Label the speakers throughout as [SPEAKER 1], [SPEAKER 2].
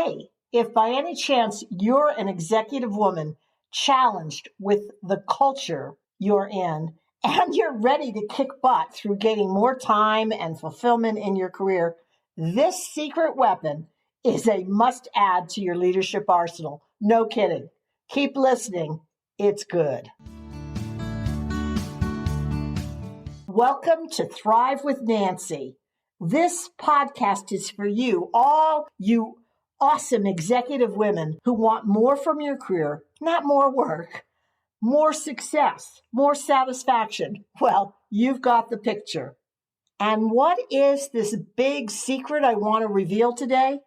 [SPEAKER 1] Hey, if by any chance you're an executive woman challenged with the culture you're in and you're ready to kick butt through gaining more time and fulfillment in your career, this secret weapon is a must-add to your leadership arsenal. No kidding. Keep listening. It's good. Welcome to Thrive with Nancy. This podcast is for you, all you awesome executive women who want more from your career, not more work, more success, more satisfaction. Well, you've got the picture. And what is this big secret I want to reveal today?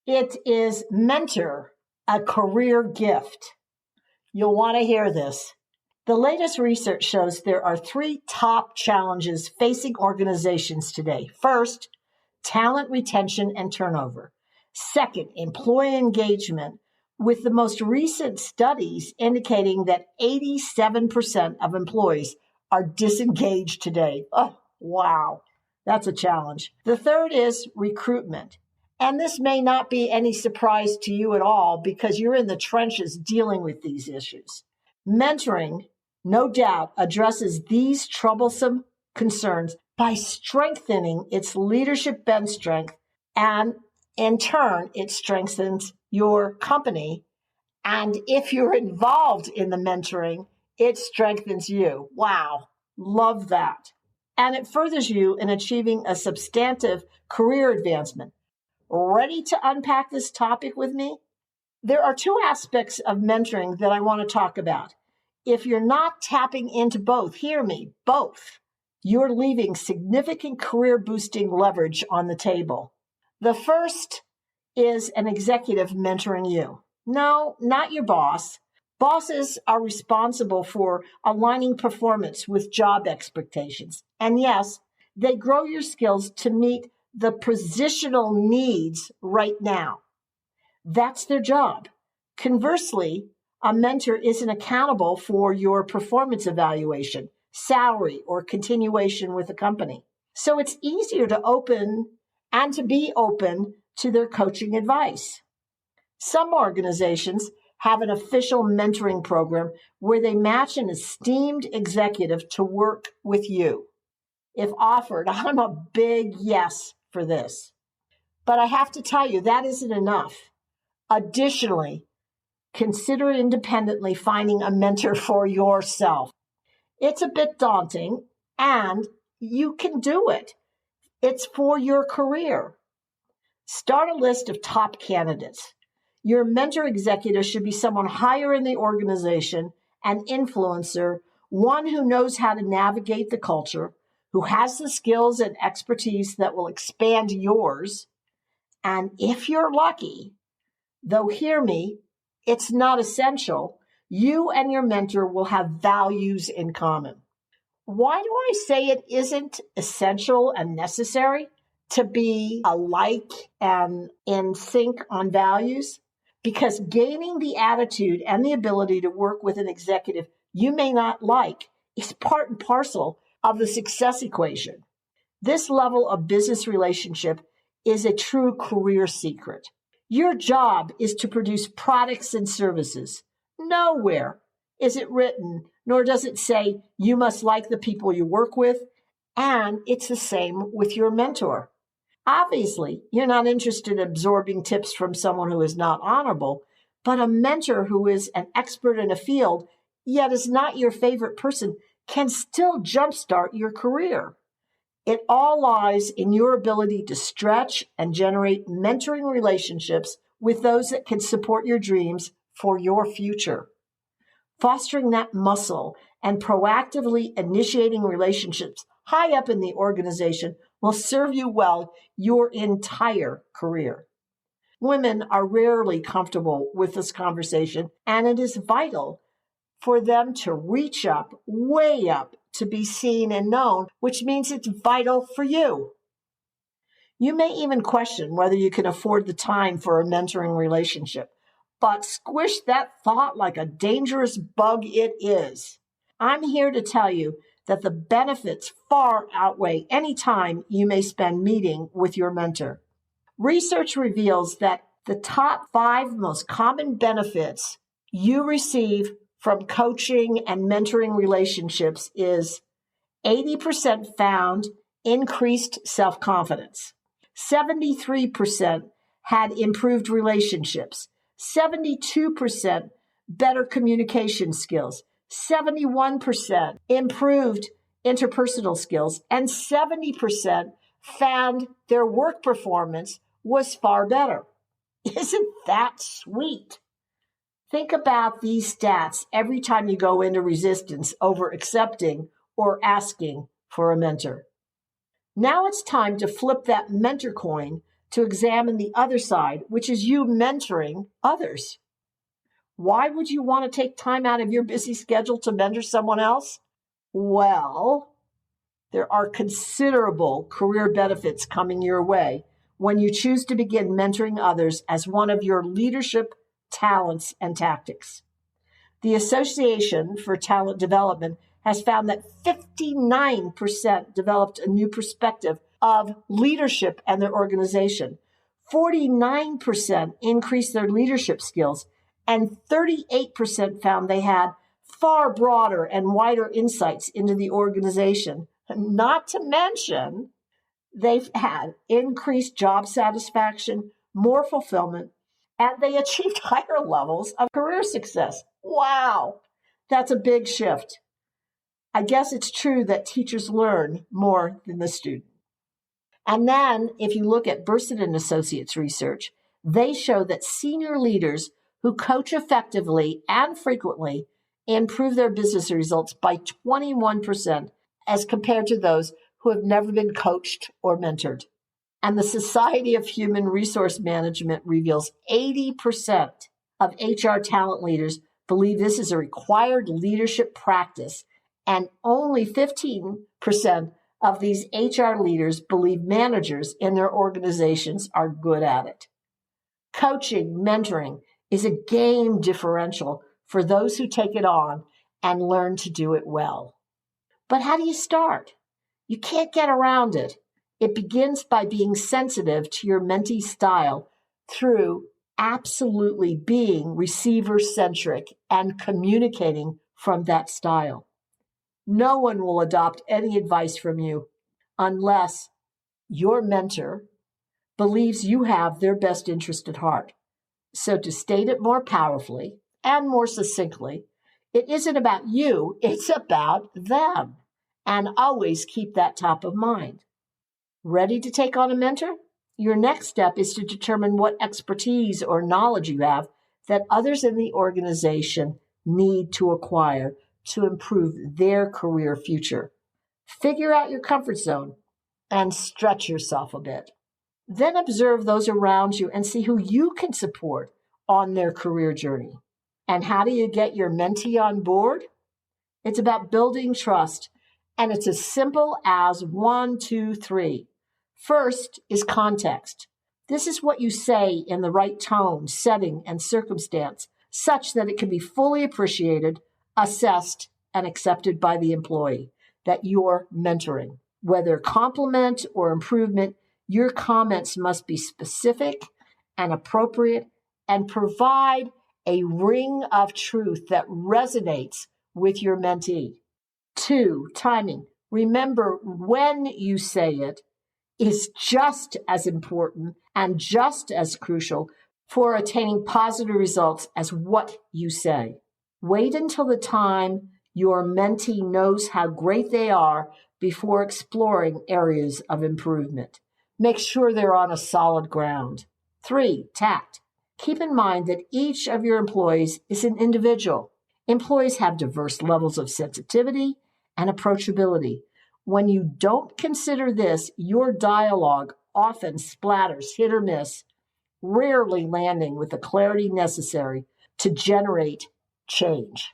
[SPEAKER 1] It is mentor, a career gift. You'll want to hear this. The latest research shows there are 3 top challenges facing organizations today. First, talent retention and turnover. Second, employee engagement, with the most recent studies indicating that 87% of employees are disengaged today. Oh, wow. That's a challenge. The third is recruitment. And this may not be any surprise to you at all because you're in the trenches dealing with these issues. Mentoring, no doubt, addresses these troublesome concerns by strengthening its leadership bench strength, and in turn, it strengthens your company. And if you're involved in the mentoring, it strengthens you. Wow, love that. And it furthers you in achieving a substantive career advancement. Ready to unpack this topic with me? There are 2 aspects of mentoring that I want to talk about. If you're not tapping into both, hear me, both, you're leaving significant career boosting leverage on the table. The first is an executive mentoring you. No, not your boss. Bosses are responsible for aligning performance with job expectations. And yes, they grow your skills to meet the positional needs right now. That's their job. Conversely, a mentor isn't accountable for your performance evaluation, salary, or continuation with the company. So it's easier to be open to their coaching advice. Some organizations have an official mentoring program where they match an esteemed executive to work with you. If offered, I'm a big yes for this. But I have to tell you, that isn't enough. Additionally, consider independently finding a mentor for yourself. It's a bit daunting, and you can do it. It's for your career. Start a list of top candidates. Your mentor executive should be someone higher in the organization, an influencer, one who knows how to navigate the culture, who has the skills and expertise that will expand yours. And if you're lucky, though hear me, it's not essential, you and your mentor will have values in common. Why do I say it isn't essential and necessary to be alike and in sync on values? Because gaining the attitude and the ability to work with an executive you may not like is part and parcel of the success equation. This level of business relationship is a true career secret. Your job is to produce products and services. Nowhere is it written, nor does it say you must like the people you work with, and it's the same with your mentor. Obviously, you're not interested in absorbing tips from someone who is not honorable, but a mentor who is an expert in a field, yet is not your favorite person, can still jumpstart your career. It all lies in your ability to stretch and generate mentoring relationships with those that can support your dreams for your future. Fostering that muscle and proactively initiating relationships high up in the organization will serve you well your entire career. Women are rarely comfortable with this conversation, and it is vital for them to reach up, way up, to be seen and known, which means it's vital for you. You may even question whether you can afford the time for a mentoring relationship, but squish that thought like a dangerous bug it is. I'm here to tell you that the benefits far outweigh any time you may spend meeting with your mentor. Research reveals that The top 5 most common benefits you receive from coaching and mentoring relationships is 80% found increased self-confidence. 73% had improved relationships. 72% better communication skills. 71% improved interpersonal skills. And 70% found their work performance was far better. Isn't that sweet? Think about these stats every time you go into resistance over accepting or asking for a mentor. Now it's time to flip that mentor coin to examine the other side, which is you mentoring others. Why would you want to take time out of your busy schedule to mentor someone else? Well, there are considerable career benefits coming your way when you choose to begin mentoring others as one of your leadership talents and tactics. The Association for Talent Development has found that 59% developed a new perspective of leadership and their organization. 49% increased their leadership skills, and 38% found they had far broader and wider insights into the organization. Not to mention, they've had increased job satisfaction, more fulfillment, and they achieved higher levels of career success. Wow, that's a big shift. I guess it's true that teachers learn more than the student. And then if you look at Burson and Associates research, they show that senior leaders who coach effectively and frequently improve their business results by 21% as compared to those who have never been coached or mentored. And the Society of Human Resource Management reveals 80% of HR talent leaders believe this is a required leadership practice, and only 15% of these HR leaders believe managers in their organizations are good at it. Coaching, mentoring is a game differential for those who take it on and learn to do it well. But how do you start? You can't get around it. It begins by being sensitive to your mentee's style through absolutely being receiver-centric and communicating from that style. No one will adopt any advice from you unless your mentor believes you have their best interest at heart. So to state it more powerfully and more succinctly, it isn't about you, it's about them. And always keep that top of mind. Ready to take on a mentor? Your next step is to determine what expertise or knowledge you have that others in the organization need to acquire to improve their career future. Figure out your comfort zone and stretch yourself a bit. Then observe those around you and see who you can support on their career journey. And how do you get your mentee on board? It's about building trust, and it's as simple as 1, 2, 3. First is context. This is what you say in the right tone, setting, and circumstance, such that it can be fully appreciated, assessed, and accepted by the employee that you're mentoring. Whether compliment or improvement, your comments must be specific and appropriate and provide a ring of truth that resonates with your mentee. 2, timing. Remember, when you say it is just as important and just as crucial for attaining positive results as what you say. Wait until the time your mentee knows how great they are before exploring areas of improvement. Make sure they're on a solid ground. 3, tact. Keep in mind that each of your employees is an individual. Employees have diverse levels of sensitivity and approachability. When you don't consider this, your dialogue often splatters hit or miss, rarely landing with the clarity necessary to generate change.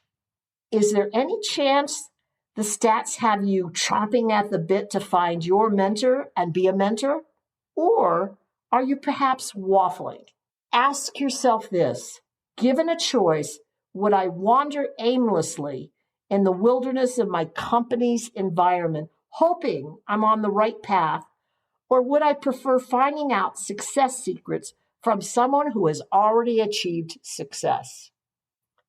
[SPEAKER 1] Is there any chance the stats have you chomping at the bit to find your mentor and be a mentor? Or are you perhaps waffling? Ask yourself this: given a choice, would I wander aimlessly in the wilderness of my company's environment, hoping I'm on the right path? Or would I prefer finding out success secrets from someone who has already achieved success.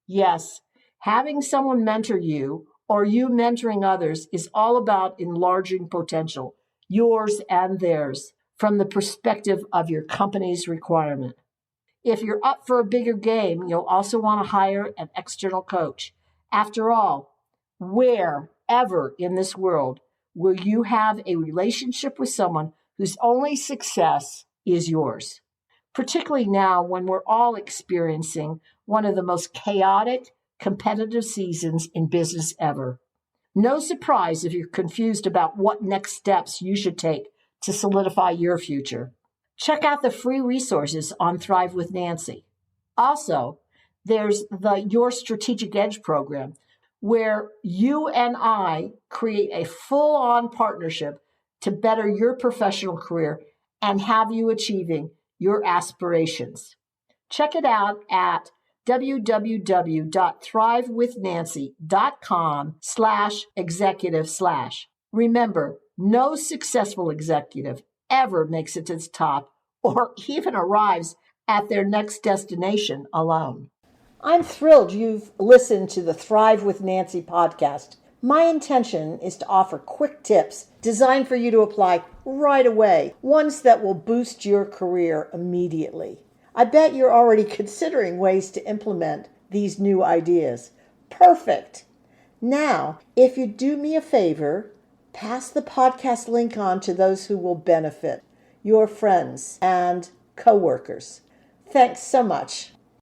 [SPEAKER 1] Yes, having someone mentor you or you mentoring others is all about enlarging potential, yours and theirs, from the perspective of your company's requirement. If you're up for a bigger game, you'll also want to hire an external coach. After all, wherever in this world will you have a relationship with someone whose only success is yours? Particularly now when we're all experiencing one of the most chaotic, competitive seasons in business ever. No surprise if you're confused about what next steps you should take to solidify your future. Check out the free resources on Thrive with Nancy. Also, there's the Your Strategic Edge program, where you and I create a full-on partnership to better your professional career and have you achieving your aspirations. Check it out at www.thrivewithnancy.com/executive/. Remember, no successful executive ever makes it to the top or even arrives at their next destination alone. I'm thrilled you've listened to the Thrive with Nancy podcast. My intention is to offer quick tips designed for you to apply right away, ones that will boost your career immediately. I bet you're already considering ways to implement these new ideas. Perfect! Now, if you do me a favor, pass the podcast link on to those who will benefit, your friends and coworkers. Thanks so much.